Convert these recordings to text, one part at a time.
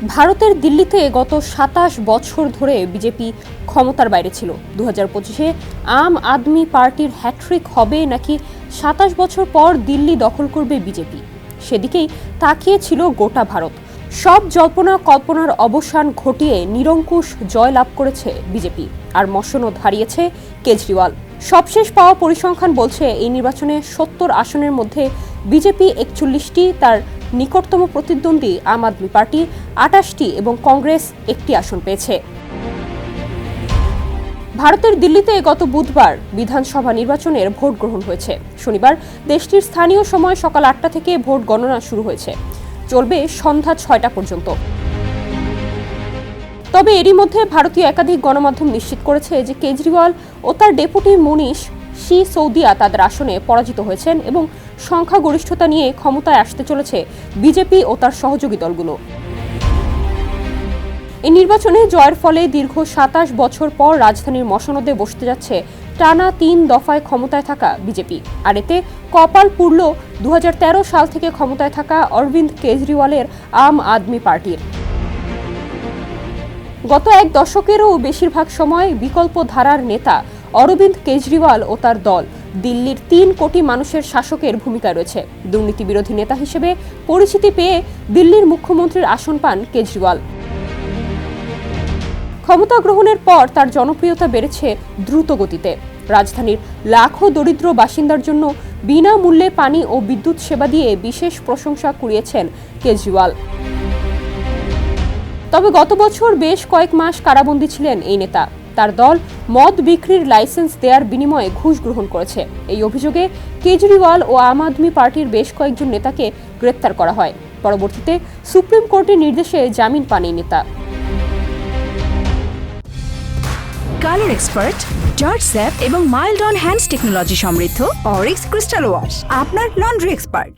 ভারতের দিল্লিতে গত ২৭ বছর ধরে বিজেপি ক্ষমতার বাইরে ছিল। ২০২৫-এ আম আদমি পার্টির হ্যাট্রিক হবে নাকি ২৭ বছর পর দিল্লি দখল করবে বিজেপি, সেদিকেই তাকিয়েছিল গোটা ভারত। সব জল্পনা কল্পনার অবসান ঘটিয়ে নিরঙ্কুশ জয় লাভ করেছে বিজেপি, আর মসনদ হারিয়েছে কেজরিওয়াল। সবশেষ পাওয়া পরিসংখ্যান বলছে এই নির্বাচনে ৭০ আসনের মধ্যে বিজেপি ৪১টি, তার নিকটতম প্রতিদ্বন্দ্বী আম আদমি পার্টি ২৮টি এবং কংগ্রেস ১টি আসন পেয়েছে। ভারতের দিল্লিতে গত বুধবার বিধানসভা নির্বাচনের ভোট গ্রহণ হয়েছে। শনিবার দেশটির স্থানীয় সময় সকাল ৮টা থেকে ভোট গণনা শুরু হয়েছে, চলবে সন্ধ্যা ৬টা পর্যন্ত। তবে এরই মধ্যে ভারতীয় একাধিক গণমাধ্যম নিশ্চিত করেছে যে কেজরিওয়াল ও তার ডেপুটি মনীষ সিসোদিয়া তাদের আসনে পরাজিত হয়েছেন এবং সংখ্যাগরিষ্ঠতা নিয়ে ক্ষমতায় আসতে চলেছে বিজেপি ও তার সহযোগী দলগুলো। এই নির্বাচনে জয়ের ফলে দীর্ঘ ২৭ বছর পর রাজধানীর মসনদে বসতে যাচ্ছে টানা ৩ দফায় ক্ষমতায় থাকা বিজেপি, আর এতে কপাল পুড়ল ২০১৩ সাল থেকে ক্ষমতায় থাকা অরবিন্দ কেজরিওয়ালের আম আদমি পার্টির। গত এক দশকেরও বেশিরভাগ সময় বিকল্প ধারার নেতা অরবিন্দ কেজরিওয়াল ও তার দল দিল্লির ৩ কোটি মানুষের শাসকের ভূমিকায় রয়েছে। দুর্নীতি বিরোধী নেতা হিসেবে পরিচিতি পেয়ে দিল্লির মুখ্যমন্ত্রীর আসন পান কেজরিওয়াল। ক্ষমতা গ্রহণের পর তার জনপ্রিয়তা বেড়েছে দ্রুত গতিতে। রাজধানীর লাখো দরিদ্র বাসিন্দার জন্য বিনামূল্যে পানি ও বিদ্যুৎ সেবা দিয়ে বিশেষ প্রশংসা কুড়িয়েছেন কেজরিওয়াল। তবে গত বছর বেশ কয়েক মাস কারাবন্দী ছিলেন এই নেতা। তার দল মদ বিক্রির লাইসেন্স দেওয়ার বিনিময়ে ঘুষ গ্রহণ করেছে। এই অভিযোগে কেজরিওয়াল ও আম আদমি পার্টির বেশ কয়েকজন নেতাকে গ্রেপ্তার করা হয়। পরবর্তীতে সুপ্রিম কোর্টের নির্দেশে জামিন পান এই নেতা। কালার এক্সপার্ট, জর্জ স্যাপ এবং মাইল্ড অন হ্যান্ডস টেকনোলজি সমৃদ্ধ অরিক্স ক্রিস্টাল ওয়াশ আপনার লন্ড্রি এক্সপার্ট।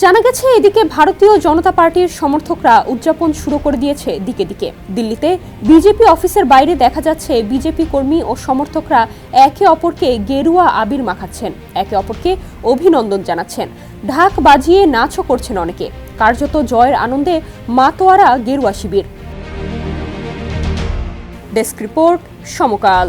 জানা গেছে এদিকে ভারতীয় জনতা পার্টির সমর্থকরা উদযাপন শুরু করে দিয়েছে দিকে দিকে। দিল্লিতে বিজেপি অফিসের বাইরে দেখা যাচ্ছে বিজেপি কর্মী ও সমর্থকরা একে অপরকে গেরুয়া আবির মাখাচ্ছেন, একে অপরকে অভিনন্দন জানাচ্ছেন, ঢাক বাজিয়ে নাচও করছেন অনেকে। কার্যত জয়ের আনন্দে মাতোয়ারা গেরুয়া শিবির। ডেস্ক রিপোর্ট, সমকাল।